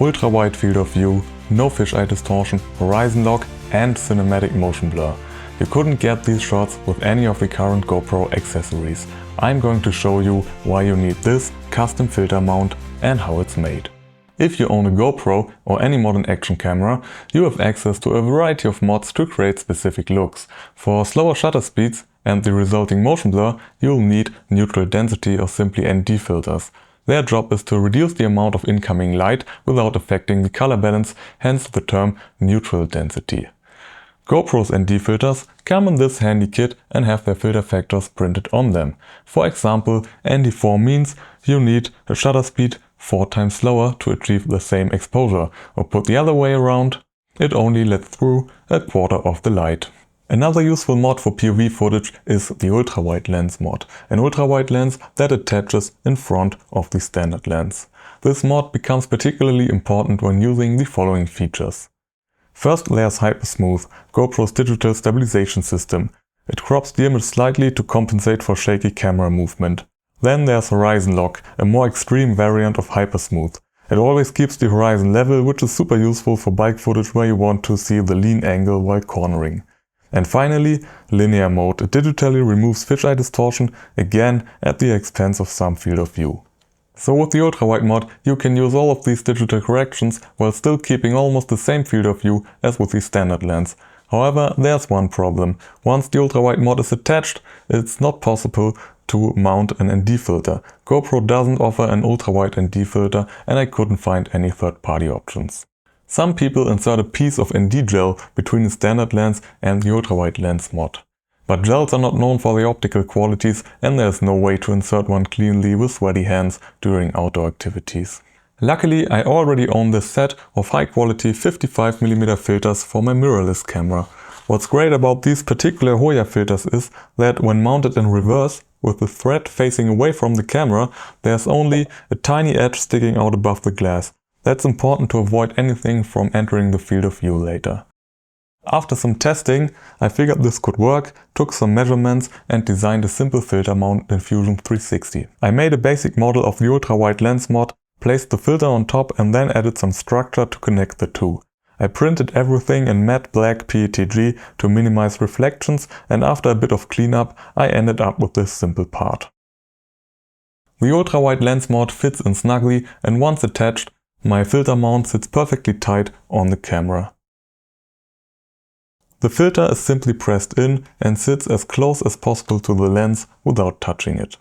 ultra-wide field of view, no fisheye distortion, horizon lock and cinematic motion blur. You couldn't get these shots with any of the current GoPro accessories. I'm going to show you why you need this custom filter mount and how it's made. If you own a GoPro or any modern action camera, you have access to a variety of mods to create specific looks. For slower shutter speeds and the resulting motion blur, you'll need neutral density or simply ND filters. Their job is to reduce the amount of incoming light without affecting the color balance, hence the term neutral density. GoPro's ND filters come in this handy kit and have their filter factors printed on them. For example, ND4 means you need a shutter speed 4 times slower to achieve the same exposure, or put the other way around, it only lets through a quarter of the light. Another useful mod for POV footage is the ultra-wide lens mod, an ultra-wide lens that attaches in front of the standard lens. This mod becomes particularly important when using the following features. First, there's Hypersmooth, GoPro's digital stabilization system. It crops the image slightly to compensate for shaky camera movement. Then there's Horizon Lock, a more extreme variant of Hypersmooth. It always keeps the horizon level, which is super useful for bike footage where you want to see the lean angle while cornering. And finally, Linear Mode. It digitally removes fisheye distortion, again at the expense of some field of view. So with the ultra-wide mod, you can use all of these digital corrections while still keeping almost the same field of view as with the standard lens. However, there's one problem. Once the ultra-wide mod is attached, it's not possible to mount an ND filter. GoPro doesn't offer an ultra-wide ND filter and I couldn't find any third-party options. Some people insert a piece of ND gel between the standard lens and the ultra-wide lens mod. But gels are not known for their optical qualities and there's no way to insert one cleanly with sweaty hands during outdoor activities. Luckily, I already own this set of high-quality 55mm filters for my mirrorless camera. What's great about these particular Hoya filters is that when mounted in reverse, with the thread facing away from the camera, there's only a tiny edge sticking out above the glass. That's important to avoid anything from entering the field of view later. After some testing, I figured this could work, took some measurements and designed a simple filter mount in Fusion 360. I made a basic model of the ultra-wide lens mod, placed the filter on top and then added some structure to connect the two. I printed everything in matte black PETG to minimize reflections and after a bit of cleanup I ended up with this simple part. The ultra-wide lens mod fits in snugly and once attached, my filter mount sits perfectly tight on the camera. The filter is simply pressed in and sits as close as possible to the lens without touching it.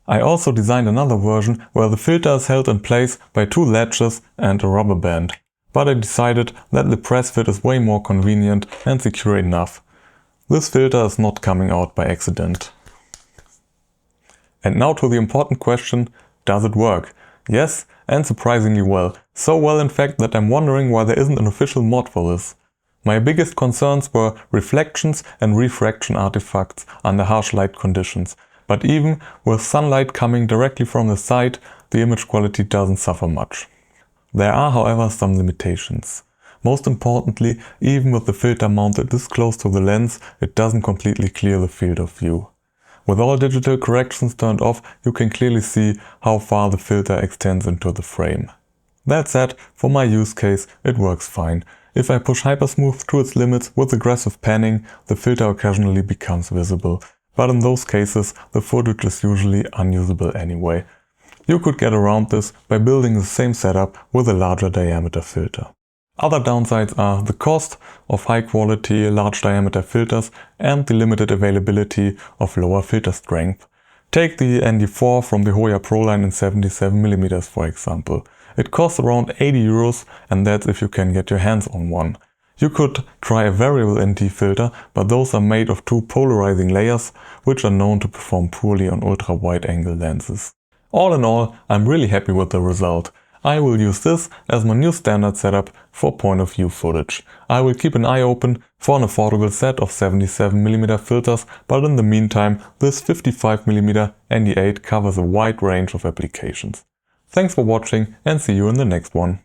I also designed another version where the filter is held in place by 2 latches and a rubber band. But I decided that the press fit is way more convenient and secure enough. This filter is not coming out by accident. And now to the important question, does it work? Yes, and surprisingly well. So well in fact that I'm wondering why there isn't an official mod for this. My biggest concerns were reflections and refraction artifacts under harsh light conditions. But even with sunlight coming directly from the side, the image quality doesn't suffer much. There are however some limitations. Most importantly, even with the filter mounted this close to the lens, it doesn't completely clear the field of view. With all digital corrections turned off, you can clearly see how far the filter extends into the frame. That said, for my use case, it works fine. If I push Hypersmooth to its limits with aggressive panning, the filter occasionally becomes visible. But in those cases, the footage is usually unusable anyway. You could get around this by building the same setup with a larger diameter filter. Other downsides are the cost of high quality large diameter filters and the limited availability of lower filter strength. Take the ND4 from the Hoya Pro line in 77mm for example. It costs around 80 euros and that's if you can get your hands on one. You could try a variable ND filter, but those are made of 2 polarizing layers, which are known to perform poorly on ultra-wide angle lenses. All in all, I'm really happy with the result. I will use this as my new standard setup for point of view footage. I will keep an eye open for an affordable set of 77mm filters, but in the meantime, this 55mm ND8 covers a wide range of applications. Thanks for watching and see you in the next one.